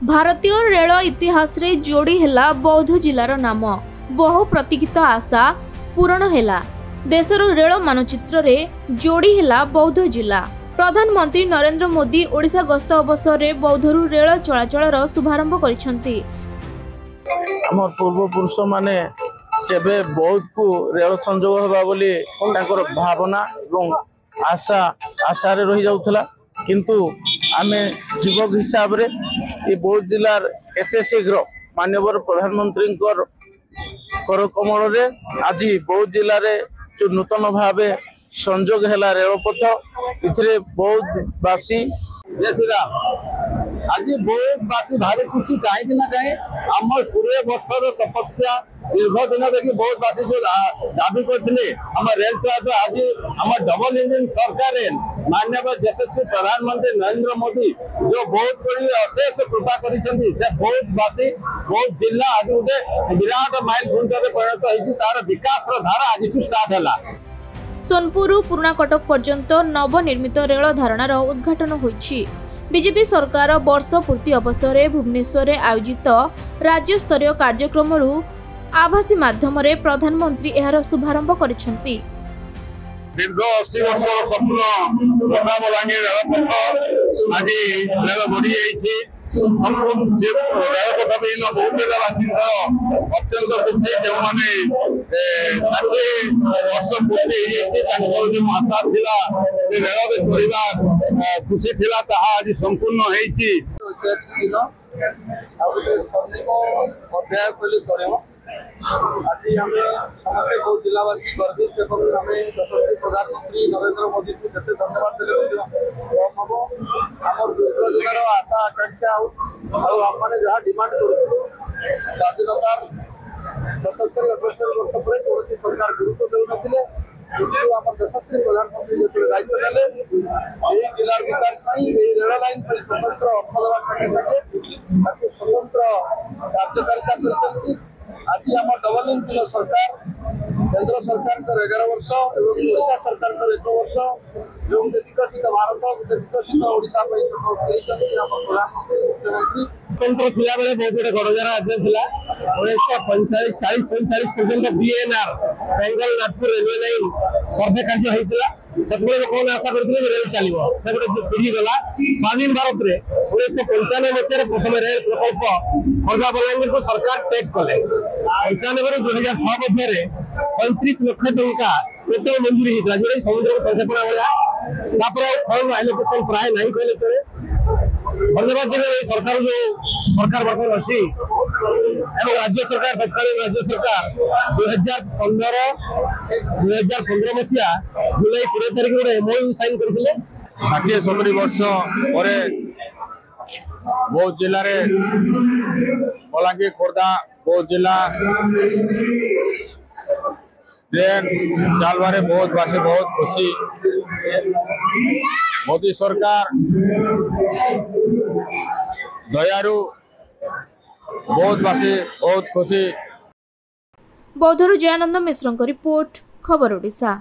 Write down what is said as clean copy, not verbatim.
भारतीय रेल इतिहास रे जोड़ी हेला बौद्ध जिलार नाम। बहु प्रतीक्षित आशा पूरण हेला। देशर रेल मानचित्र रे जोड़ी हेला बौद्ध जिला। प्रधानमंत्री नरेंद्र मोदी ओडिशा गस्त अवसर रे बौद्धरू रेल चलाचल शुभारंभ करिसेंती। आम पूर्वपुरुष माने केबे बौद्ध को रेल संजोग होगा बोली तांकर भावना एवं आशा रे रही जाउथला, किंतु आमे युवक हिसाब रे ये बौद्ध जिलार एते शीघ्र माननीय प्रधानमंत्री कर कमल रे आज बौद्ध जिले रे जो नूतन भावे संजोग है रेलपथ इथिरे बौद्धवासी आज बौद्धवासी भारी खुशी कहीं ना कहीं आम 20 वर्षर तपस्या दीर्घ दिन देखिए बौद्धवासी जो दाबी करते रेल चलाचल आज आम डबल इंजिन सरकार माननीय यशस्वी प्रधानमंत्री नरेंद्र मोदी जो बहुत बड़ी अशेष कृपा कर बौद्धवासी बौद्ध जिला आज गोटे विराट माइल खुंटर परिणत होती तार विकास धारा आज स्टार्ट है। सोनपुर पुराना कटक पर्यंत नवनिर्मित रेल धारणार उद्घाटन होईछि। बीजेपी सरकार वर्ष पूर्ति अवसर में भुवनेश्वर आयोजित राज्य स्तरीय कार्यक्रम आभासी माध्यम प्रधानमंत्री एहार शुभारंभ करिसेंती। दीर्घ 80 वर्ष स्वप्न बलांगीर रेलपथ आज रेल बढ़ी जाइए। रेलपथ विहीन बहुत जिलावासी अत्यंत खुशी जो मैंने 60 वर्ष पूर्ति आशा थिला रेल चलवा खुशी थिला ताहा आज संपूर्ण होइछि। आज आम समस्त बौद्ध जिलावासी गर्वित आम यशस्वी प्रधानमंत्री नरेंद्र मोदी को जिते धन्यवाद देते कम हम आम दुर्ग जिलार आशा आकांक्षा आने जहाँ डिमांड करूँ स्वाधीनतार 77-78 वर्ष पर कौन सरकार गुरुत्व देते आम यशस्वी प्रधानमंत्री जो दायित्व ने जिलार विकास रेल लाइन स्वतंत्र अर्थ देवा संगे स्वतंत्र कार्यकारिता कर आज आम डबल इंजिन सरकार केंद्र सरकार 11 वर्ष और ओडिशा सरकार 1 वर्ष जो विकसित भारत विकसित ओडिशा प्रधानमंत्री मुख्यमंत्री स्वतंत्र थिला बेले बहुत गोटे गड़जार राज्य थिला 1945 40-45 पर्यंत BNR Bengal Nagpur railway line सर्वे कार्य होइतिला। सेतबे लोक आशा करथिले रेल चलिबो से गोटे पीढ़ी गला स्वाधीन भारत रे 1995 मसीह प्रथम रेल प्रकल्प खोर्धा बलांगीर को सरकार टेक कले। 95 ରୁ 2006 मध्य 37 लाख टंका टोटल मंजूरी होता जो समुद्र को संक्षेपण भाया फल एलोकेशन प्राय नहीं कहले चले। धन्यवाद देवे सरकार जो सरकार वर्तमान अच्छी राज्य सरकार तत्कालीन राज्य सरकार 2015 मसीहा जुलाई 20 तारिख गोटे एमओयू साइन करथिले। 60-70 वर्ष पर बौद्ध जिले में बलांगीर खोर्धा बौद्ध जिला ट्रेन चलवारे बौद्धवासी बहुत खुशी। मोदी सरकार दयारू बौद्धवासी बहुत खुशी। बौद्धरू जयानंद मिश्र रिपोर्ट खबर ओडिशा।